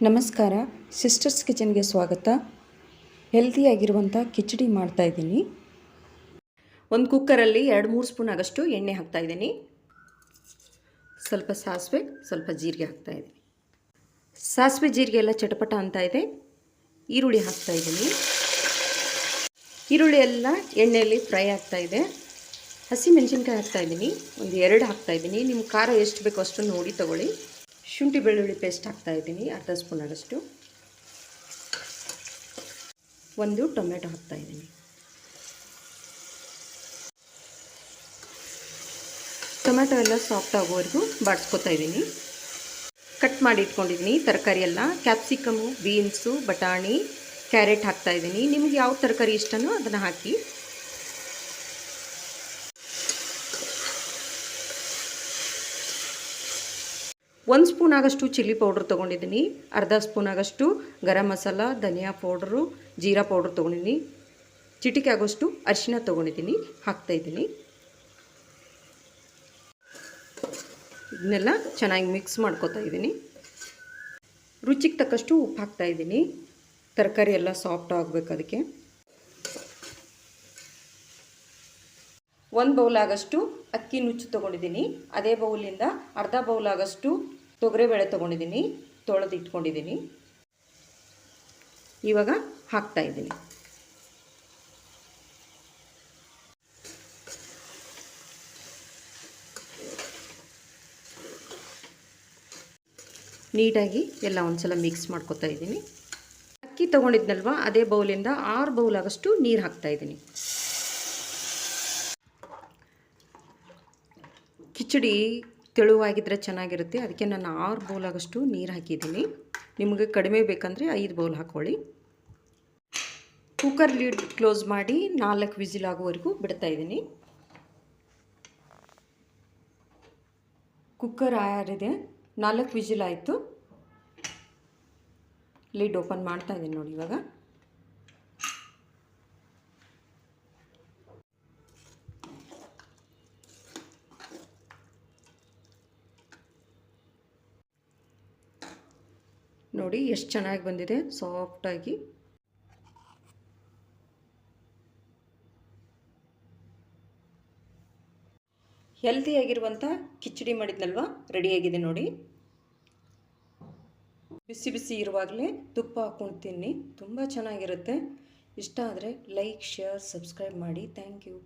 ನಮಸ್ಕಾರ, ಸಿಸ್ಟರ್ಸ್ ಕಿಚನ್ಗೆ ಸ್ವಾಗತ. ಹೆಲ್ದಿಯಾಗಿರುವಂಥ ಕಿಚಡಿ ಮಾಡ್ತಾಯಿದ್ದೀನಿ. ಒಂದು ಕುಕ್ಕರಲ್ಲಿ 2-3 ಸ್ಪೂನ್ ಆಗಷ್ಟು ಎಣ್ಣೆ ಹಾಕ್ತಾಯಿದ್ದೀನಿ. ಸ್ವಲ್ಪ ಸಾಸಿವೆ, ಸ್ವಲ್ಪ ಜೀರಿಗೆ ಹಾಕ್ತಾಯಿದ್ದೀನಿ. ಸಾಸಿವೆ ಜೀರಿಗೆ ಎಲ್ಲ ಚಟಪಟ ಅಂತ ಇದೆ. ಈರುಳ್ಳಿ ಹಾಕ್ತಾಯಿದ್ದೀನಿ. ಈರುಳ್ಳಿ ಎಲ್ಲ ಎಣ್ಣೆಯಲ್ಲಿ ಫ್ರೈ ಆಗ್ತಾಯಿದೆ. ಹಸಿ ಮೆಣಸಿನ್ಕಾಯಿ ಹಾಕ್ತಾಯಿದ್ದೀನಿ. ಒಂದು 2 ಹಾಕ್ತಾಯಿದ್ದೀನಿ. ನಿಮ್ಮ ಖಾರ ಎಷ್ಟು ಬೇಕೋ ಅಷ್ಟು ನೋಡಿ ತಗೊಳ್ಳಿ. ಶುಂಠಿ ಬೆಳ್ಳುಳ್ಳಿ ಪೇಸ್ಟ್ ಹಾಕ್ತಾಯಿದ್ದೀನಿ, ಅರ್ಧ ಸ್ಪೂನ್ ಆಗಷ್ಟು. 1 ಟೊಮೆಟೊ ಹಾಕ್ತಾಯಿದ್ದೀನಿ. ಟೊಮೆಟೊ ಎಲ್ಲ ಸಾಫ್ಟ್ ಆಗೋವರೆಗೂ ಬಾಡಿಸ್ಕೊತಾ ಇದ್ದೀನಿ. ಕಟ್ ಮಾಡಿ ಇಟ್ಕೊಂಡಿದ್ದೀನಿ ತರಕಾರಿ ಎಲ್ಲ. ಕ್ಯಾಪ್ಸಿಕಮು, ಬೀನ್ಸು, ಬಟಾಣಿ, ಕ್ಯಾರೆಟ್ ಹಾಕ್ತಾಯಿದ್ದೀನಿ. ನಿಮ್ಗೆ ಯಾವ ತರಕಾರಿ ಇಷ್ಟನೋ ಅದನ್ನು ಹಾಕಿ. ಒಂದು ಸ್ಪೂನ್ ಆಗಷ್ಟು ಚಿಲ್ಲಿ ಪೌಡ್ರ್ ತೊಗೊಂಡಿದ್ದೀನಿ. ಅರ್ಧ ಸ್ಪೂನ್ ಆಗಷ್ಟು ಗರಂ ಮಸಾಲ, ಧನಿಯಾ ಪೌಡ್ರು, ಜೀರಾ ಪೌಡ್ರ್ ತೊಗೊಂಡಿದ್ದೀನಿ. ಚಿಟಿಕೆ ಆಗೋಷ್ಟು ಅರಿಶಿನ ತೊಗೊಂಡಿದ್ದೀನಿ, ಹಾಕ್ತಾಯಿದ್ದೀನಿ. ಇದನ್ನೆಲ್ಲ ಚೆನ್ನಾಗಿ ಮಿಕ್ಸ್ ಮಾಡ್ಕೊತಾ ಇದ್ದೀನಿ. ರುಚಿಗೆ ತಕ್ಕಷ್ಟು ಉಪ್ಪು ಹಾಕ್ತಾಯಿದ್ದೀನಿ. ತರಕಾರಿ ಎಲ್ಲ ಸಾಫ್ಟ್ ಆಗಬೇಕು ಅದಕ್ಕೆ. 1 ಬೌಲ್ ಆಗಷ್ಟು ಅಕ್ಕಿ ನುಚ್ಚು ತೊಗೊಂಡಿದ್ದೀನಿ. ಅದೇ ಬೌಲಿಂದ ಅರ್ಧ ಬೌಲ್ ಆಗಷ್ಟು ತೊಗರಿಬೇಳೆ ತೊಗೊಂಡಿದ್ದೀನಿ, ತೊಳೆದು ಇಟ್ಕೊಂಡಿದ್ದೀನಿ. ಇವಾಗ ಹಾಕ್ತಾಯಿದ್ದೀನಿ. ನೀಟಾಗಿ ಎಲ್ಲ ಒಂದ್ಸಲ ಮಿಕ್ಸ್ ಮಾಡ್ಕೊತಾ ಇದ್ದೀನಿ. ಅಕ್ಕಿ ತೊಗೊಂಡಿದ್ನಲ್ವ, ಅದೇ ಬೌಲಿಂದ 6 ಬೌಲ್ ಆಗಷ್ಟು ನೀರು ಹಾಕ್ತಾಯಿದ್ದೀನಿ. ಕಿಚಡಿ ತೆಳುವಾಗಿದ್ದರೆ ಚೆನ್ನಾಗಿರುತ್ತೆ, ಅದಕ್ಕೆ ನಾನು 6 ಬೌಲ್ ಆಗಷ್ಟು ನೀರು ಹಾಕಿದ್ದೀನಿ. ನಿಮಗೆ ಕಡಿಮೆ ಬೇಕಂದರೆ 5 ಬೌಲ್ ಹಾಕ್ಕೊಳ್ಳಿ. ಕುಕ್ಕರ್ ಲಿಡ್ ಕ್ಲೋಸ್ ಮಾಡಿ 4 ವಿಸಿಲ್ ಆಗೋವರೆಗೂ ಬಿಡ್ತಾಯಿದ್ದೀನಿ. ಕುಕ್ಕರ್ ಆರಿದೆ, 4 ವಿಸಿಲ್ ಆಯಿತು. ಲಿಡ್ ಓಪನ್ ಮಾಡ್ತಾಯಿದ್ದೀನಿ ನೋಡಿ. ಇವಾಗ ನೋಡಿ ಎಷ್ಟು ಚೆನ್ನಾಗಿ ಬಂದಿದೆ, ಸಾಫ್ಟಾಗಿ. ಹೆಲ್ದಿಯಾಗಿರುವಂಥ ಕಿಚಡಿ ಮಾಡಿದ್ನಲ್ವ, ರೆಡಿಯಾಗಿದೆ ನೋಡಿ. ಬಿಸಿ ಬಿಸಿ ಇರುವಾಗಲೇ ತುಪ್ಪ ಹಾಕ್ಕೊಂಡು ತಿನ್ನಿ, ತುಂಬ ಚೆನ್ನಾಗಿರುತ್ತೆ. ಇಷ್ಟ ಆದರೆ ಲೈಕ್, ಶೇರ್, ಸಬ್ಸ್ಕ್ರೈಬ್ ಮಾಡಿ. Thank you.